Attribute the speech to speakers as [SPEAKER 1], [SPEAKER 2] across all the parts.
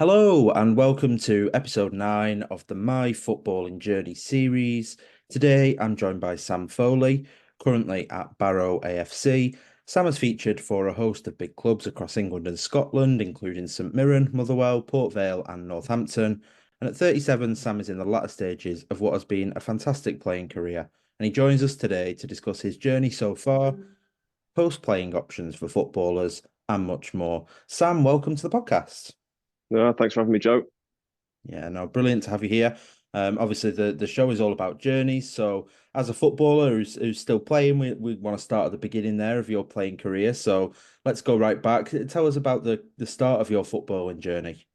[SPEAKER 1] Hello and welcome to episode 9 of the My Footballing Journey series. Today I'm joined by Sam Foley, currently at Barrow AFC. Sam has featured for a host of big clubs across England and Scotland, including St Mirren, Motherwell, Vale and Northampton. And at 37, Sam is in the latter stages of what has been a fantastic playing career. And he joins us today to discuss his journey so far, post-playing options for footballers, and much more. Sam, welcome to the podcast.
[SPEAKER 2] No, thanks for having me, Joe.
[SPEAKER 1] Yeah, no, brilliant to have you here. Obviously the show is all about journeys. So as a footballer who's still playing, we want to start at the beginning there of your playing career. So let's go right back. Tell us about the start of your footballing journey.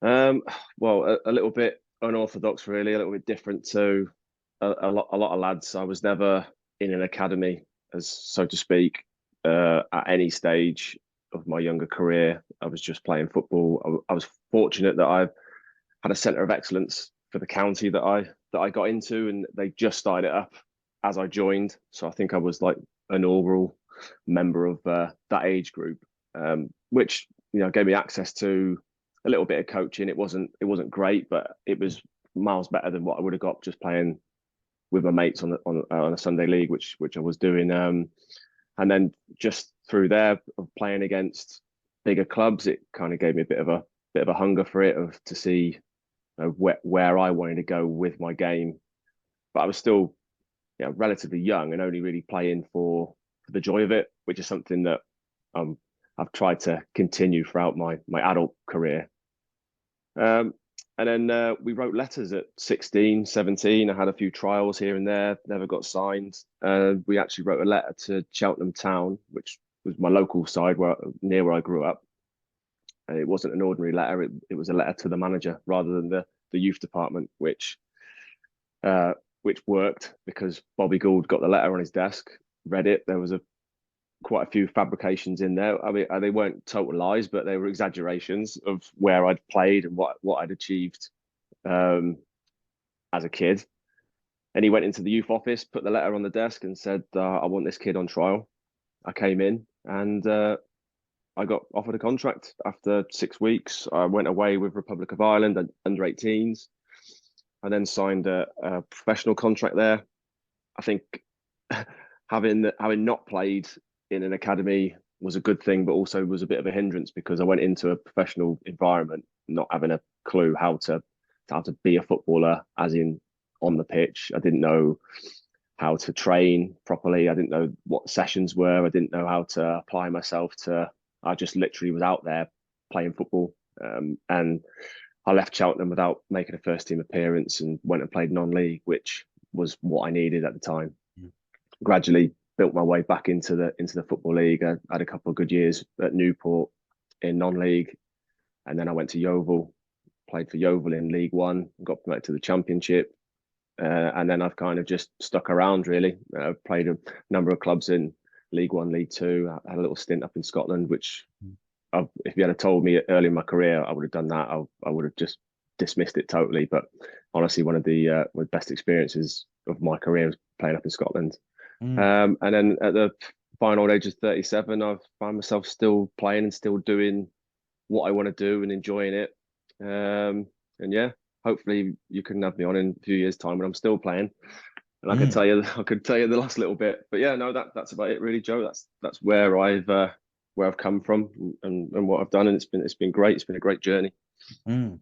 [SPEAKER 2] Um, well, a little bit unorthodox, really, a little bit different to a lot of lads. I was never in an academy, as so to speak, at any stage of my younger career. I was just playing football. I was fortunate that I had a centre of excellence for the county that I got into, and they just started it up as I joined. So I think I was like an inaugural member of that age group, which gave me access to a little bit of coaching. It wasn't great, but it was miles better than what I would have got just playing with my mates on a Sunday league, which I was doing. And then just through there of playing against bigger clubs, it kind of gave me a bit of a hunger for it of to see where I wanted to go with my game. But I was still relatively young and only really playing for the joy of it, which is something that um, I've tried to continue throughout my adult career. Um, and then we wrote letters at 16, 17. I had a few trials here and there, never got signed. We actually wrote a letter to Cheltenham Town, which was my local side near where I grew up. And it wasn't an ordinary letter, it was a letter to the manager rather than the youth department, uh, which worked because Bobby Gould got the letter on his desk, read it. There was quite a few fabrications in there. I mean, they weren't total lies, but they were exaggerations of where I'd played and what I'd achieved um, as a kid. And he went into the youth office, put the letter on the desk, and said, "I want this kid on trial." I came in and I got offered a contract after 6 weeks. I went away with Republic of Ireland and under 18s. I then signed a professional contract there. I think having not played in an academy was a good thing, but also was a bit of a hindrance because I went into a professional environment not having a clue how to be a footballer, as in on the pitch. I didn't know how to train properly. I didn't know what sessions were. I didn't know how to apply myself to. I just literally was out there playing football, and I left Cheltenham without making a first team appearance and went and played non-league, which was what I needed at the time. Gradually built my way back into the football league. I had a couple of good years at Newport in non-league, and then I went to Yeovil, played for Yeovil in League One, got promoted to the Championship, and then I've kind of just stuck around really. Played a number of clubs in League One, League Two. I had a little stint up in Scotland, which if you had told me early in my career I would have done that, I would have just dismissed it totally. But honestly, one of the best experiences of my career was playing up in Scotland.
[SPEAKER 1] Mm.
[SPEAKER 2] And then at the final age of 37, I've found myself still playing and still doing what I want to do and enjoying it. And yeah, hopefully you can have me on in a few years' time when I'm still playing. And
[SPEAKER 1] Mm.
[SPEAKER 2] I could tell you the last little bit. But yeah, no, that's about it really, Joe. That's where I've come from and what I've done. And it's been great. It's been a great journey.
[SPEAKER 1] Mm.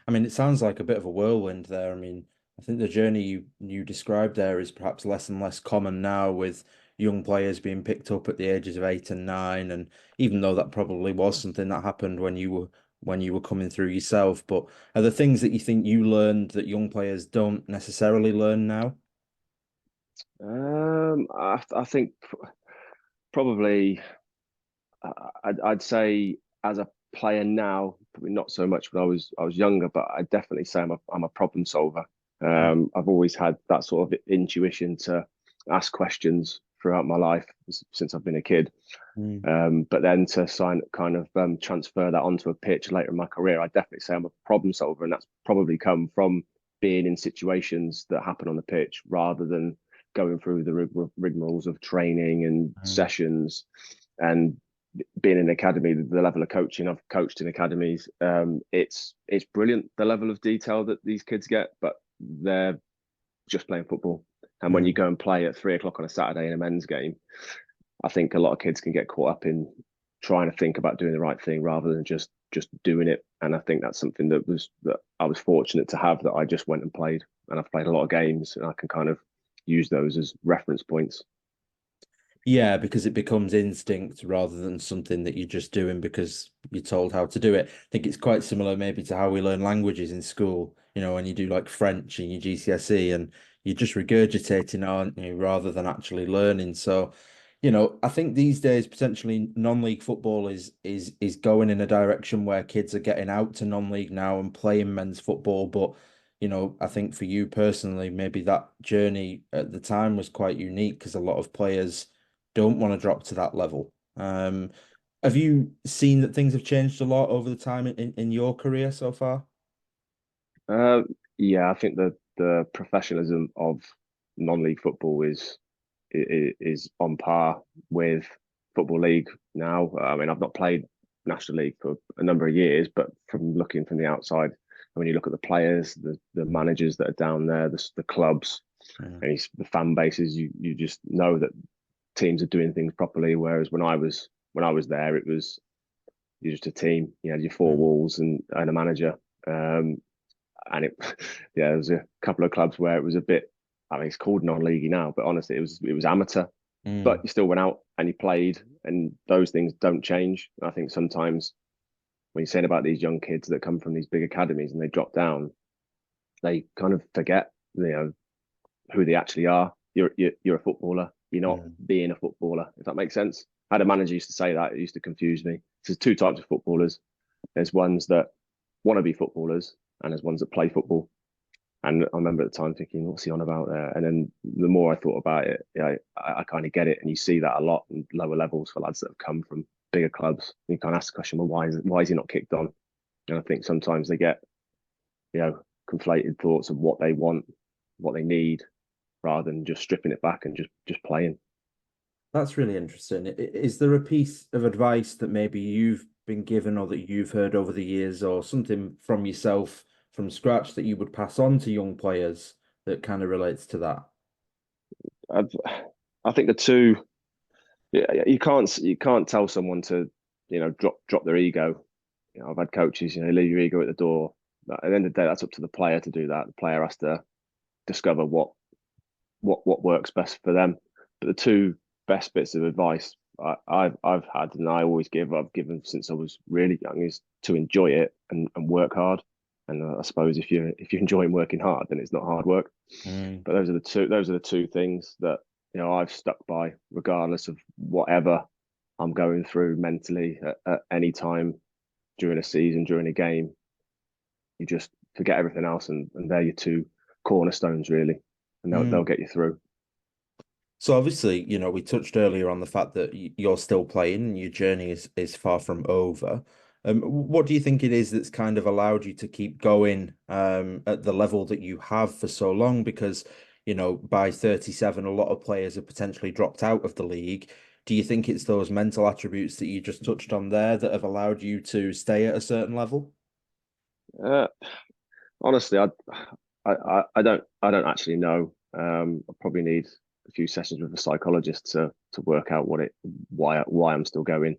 [SPEAKER 1] I mean, it sounds like a bit of a whirlwind there. I mean, I think the journey you described there is perhaps less and less common now with young players being picked up at the ages of 8 and 9. And even though that probably was something that happened when you were coming through yourself, but are there things that you think you learned that young players don't necessarily learn now?
[SPEAKER 2] I think probably I'd say as a player now, probably not so much when I was younger, but I definitely say I'm a problem solver.
[SPEAKER 1] Mm.
[SPEAKER 2] I've always had that sort of intuition to ask questions throughout my life since I've been a kid.
[SPEAKER 1] Mm.
[SPEAKER 2] But then to transfer that onto a pitch later in my career, I definitely say I'm a problem solver, and that's probably come from being in situations that happen on the pitch rather than going through the rigmaroles of training and
[SPEAKER 1] Mm.
[SPEAKER 2] sessions and being in academy, the level of coaching I've coached in academies, it's brilliant, the level of detail that these kids get, but they're just playing football. And when you go and play at 3 o'clock on a Saturday in a men's game, I think a lot of kids can get caught up in trying to think about doing the right thing rather than just doing it. And I think that's something that I was fortunate to have, that I just went and played, and I've played a lot of games, and I can kind of use those as reference points.
[SPEAKER 1] Yeah, because it becomes instinct rather than something that you're just doing because you're told how to do it. I think it's quite similar maybe to how we learn languages in school, when you do like French in your GCSE and you're just regurgitating, aren't you, rather than actually learning. So, I think these days potentially non-league football is going in a direction where kids are getting out to non-league now and playing men's football. But, I think for you personally, maybe that journey at the time was quite unique because a lot of players don't want to drop to that level. Have you seen that things have changed a lot over the time in your career so far?
[SPEAKER 2] Uh, yeah, I think the professionalism of non-league football is on par with football league now. I mean, I've not played National League for a number of years, but from looking from the outside, when you look at the players, the managers that are down there, the clubs, and the fan bases, you just know that teams are doing things properly. Whereas when I was there, it was you're just a team. You had your four walls and a manager. And it, yeah, there was a couple of clubs where it was a bit. I mean, it's called non-league now, but honestly, it was amateur. But
[SPEAKER 1] Mm.
[SPEAKER 2] you still went out and you played, and those things don't change. I think sometimes when you're saying about these young kids that come from these big academies and they drop down, they kind of forget, who they actually are. You're a footballer. You're not being a footballer, if that makes sense. I had a manager used to say that. It used to confuse me. There's two types of footballers. There's ones that want to be footballers, and there's ones that play football. And I remember at the time thinking, what's he on about there? And then the more I thought about it, I kind of get it. And you see that a lot in lower levels for lads that have come from bigger clubs. You kind of ask the question, well, why is he not kicked on? And I think sometimes they get, conflated thoughts of what they want, what they need, rather than just stripping it back and just playing.
[SPEAKER 1] That's really interesting. Is there a piece of advice that maybe you've been given or that you've heard over the years or something from yourself from scratch that you would pass on to young players that kind of relates to that?
[SPEAKER 2] I've, I think the two, yeah, you can't tell someone to drop their ego. I've had coaches, leave your ego at the door. But at the end of the day, that's up to the player to do that. The player has to discover what works best for them. But the two best bits of advice I've had, and I've given since I was really young, is to enjoy it and work hard. And I suppose if you're enjoying working hard, then it's not hard work.
[SPEAKER 1] Mm.
[SPEAKER 2] But those are the two things that I've stuck by, regardless of whatever I'm going through mentally at any time during a season, during a game. You just forget everything else, and they're your two cornerstones really, and they'll
[SPEAKER 1] Mm.
[SPEAKER 2] get you through.
[SPEAKER 1] So obviously, we touched earlier on the fact that you're still playing and your journey is far from over. What do you think it is that's kind of allowed you to keep going at the level that you have for so long? Because, by 37, a lot of players have potentially dropped out of the league. Do you think it's those mental attributes that you just touched on there that have allowed you to stay at a certain level?
[SPEAKER 2] Uh, Honestly, I don't actually know. I probably need a few sessions with a psychologist to work out why I'm still going.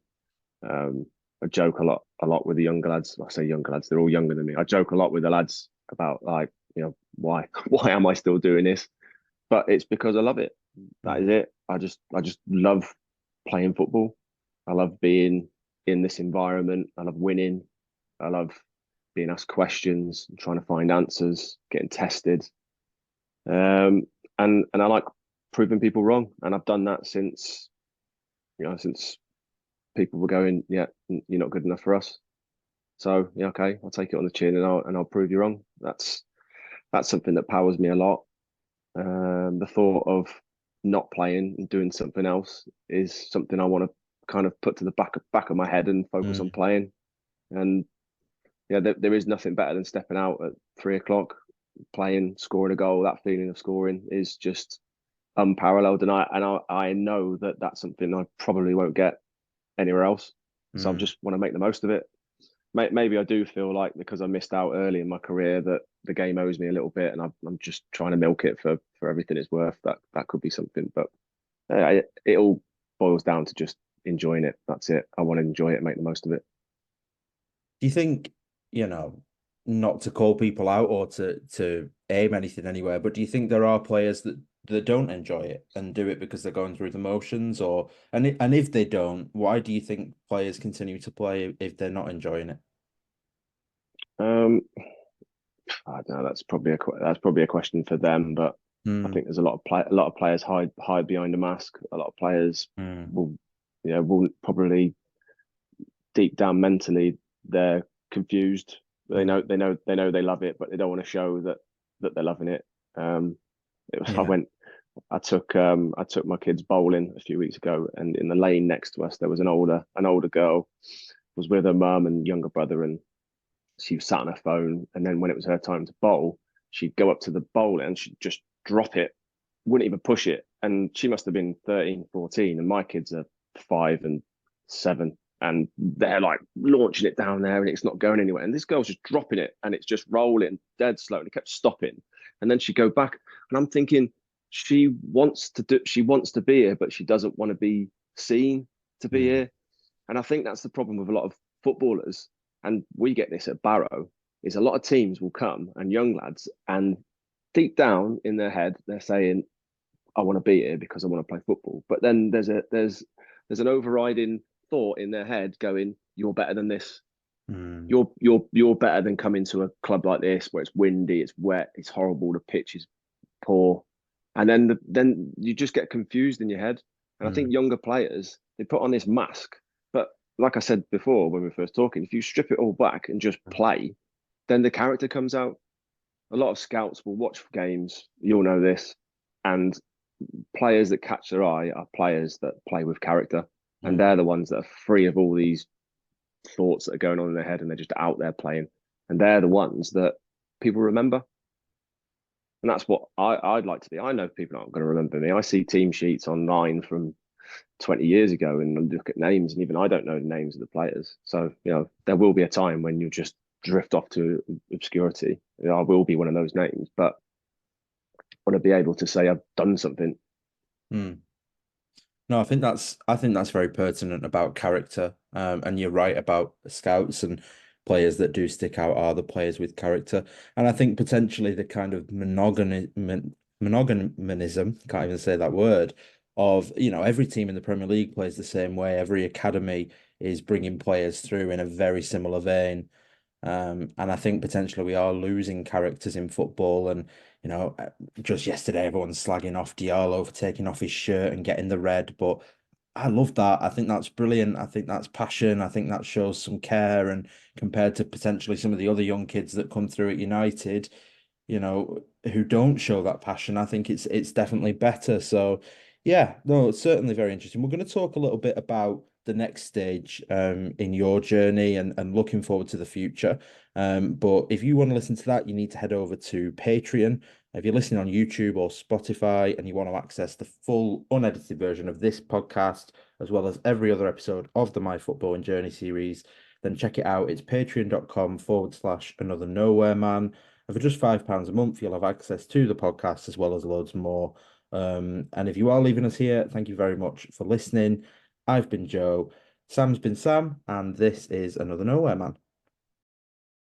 [SPEAKER 2] Um, I joke a lot with the younger lads. I say younger lads, they're all younger than me. I joke a lot with the lads about, like, why why am I still doing this? But it's because I love it. That is
[SPEAKER 1] Mm.
[SPEAKER 2] it. I just love playing football. I love being in this environment. I love winning. I love being asked questions, trying to find answers, getting tested. Um, and I like proving people wrong. And I've done that since people were going, yeah, you're not good enough for us. So yeah, okay, I'll take it on the chin, and I'll prove you wrong. That's something that powers me a lot. The thought of not playing and doing something else is something I want to kind of put to the back of my head and focus on
[SPEAKER 1] Mm.
[SPEAKER 2] playing. And yeah, there is nothing better than stepping out at 3 o'clock, playing, scoring a goal. That feeling of scoring is just unparalleled, and I know that that's something I probably won't get anywhere else. So I
[SPEAKER 1] Mm.
[SPEAKER 2] just want to make the most of it. Maybe I do feel like because I missed out early in my career that the game owes me a little bit, and I'm just trying to milk it for everything it's worth. That could be something, but it all boils down to just enjoying it. That's it. I want to enjoy it and make the most of it.
[SPEAKER 1] Do you think, you know, not to call people out or to aim anything anywhere, but do you think there are players that don't enjoy it and do it because they're going through the motions, or and if they don't, why do you think players continue to play if they're not enjoying it?
[SPEAKER 2] Um, I don't know. That's probably a question for them, but I
[SPEAKER 1] Mm,
[SPEAKER 2] think there's a lot of players hide behind a mask. A lot of players
[SPEAKER 1] mm,
[SPEAKER 2] will, will probably deep down mentally they're confused.
[SPEAKER 1] mm.
[SPEAKER 2] They know they love it, but they don't want to show that they're loving it. Um, I
[SPEAKER 1] Yeah.
[SPEAKER 2] went I took my kids bowling a few weeks ago, and in the lane next to us there was an older girl was with her mum and younger brother, and she sat on her phone. And then when it was her time to bowl, she'd go up to the bowl and she'd just drop it, wouldn't even push it. And she must have been 13, 14, and my kids are 5 and 7, and they're like launching it down there and it's not going anywhere. And this girl's just dropping it and it's just rolling dead slow, and it kept stopping. And then she'd go back, and I'm thinking, she wants to be here, but she doesn't want to be seen to be
[SPEAKER 1] Mm,
[SPEAKER 2] here. And I think that's the problem with a lot of footballers, and we get this at Barrow, is a lot of teams will come and young lads, and deep down in their head, they're saying, I want to be here because I want to play football. But then there's an overriding thought in their head going, you're better than this.
[SPEAKER 1] mm.
[SPEAKER 2] You're better than coming to a club like this where it's windy, it's wet, it's horrible, the pitch is poor. And then you just get confused in your head. And I think
[SPEAKER 1] Mm.
[SPEAKER 2] younger players, they put on this mask. But like I said before when we were first talking, if you strip it all back and just play, then the character comes out. A lot of scouts will watch games, you'll know this, and players that catch their eye are players that play with character. And
[SPEAKER 1] Mm.
[SPEAKER 2] they're the ones that are free of all these thoughts that are going on in their head, and they're just out there playing. And they're the ones that people remember. And that's what I'd like to be. I know people aren't going to remember me. I see team sheets online from 20 years ago and look at names, and even I don't know the names of the players. So, there will be a time when you just drift off to obscurity. I will be one of those names, but I want to be able to say I've done something.
[SPEAKER 1] Mm. No, I think that's very pertinent about character. And you're right about scouts and players that do stick out are the players with character. And I think potentially the kind of monogamism, can't even say that word, of, every team in the Premier League plays the same way. Every academy is bringing players through in a very similar vein. And I think potentially we are losing characters in football. And, just yesterday, everyone's slagging off Diallo for taking off his shirt and getting the red. But I love that. I think that's brilliant. I think that's passion. I think that shows some care. And compared to potentially some of the other young kids that come through at United, who don't show that passion, I think it's definitely better. So yeah, no, it's certainly very interesting. We're going to talk a little bit about the next stage in your journey and looking forward to the future. But if you want to listen to that, you need to head over to Patreon. If you're listening on YouTube or Spotify and you want to access the full unedited version of this podcast, as well as every other episode of the My Football and Journey series, then check it out. It's patreon.com/another nowhere man. And for just £5 a month, you'll have access to the podcast as well as loads more. And if you are leaving us here, thank you very much for listening. I've been Joe, Sam's been Sam, and this is Another Nowhere Man.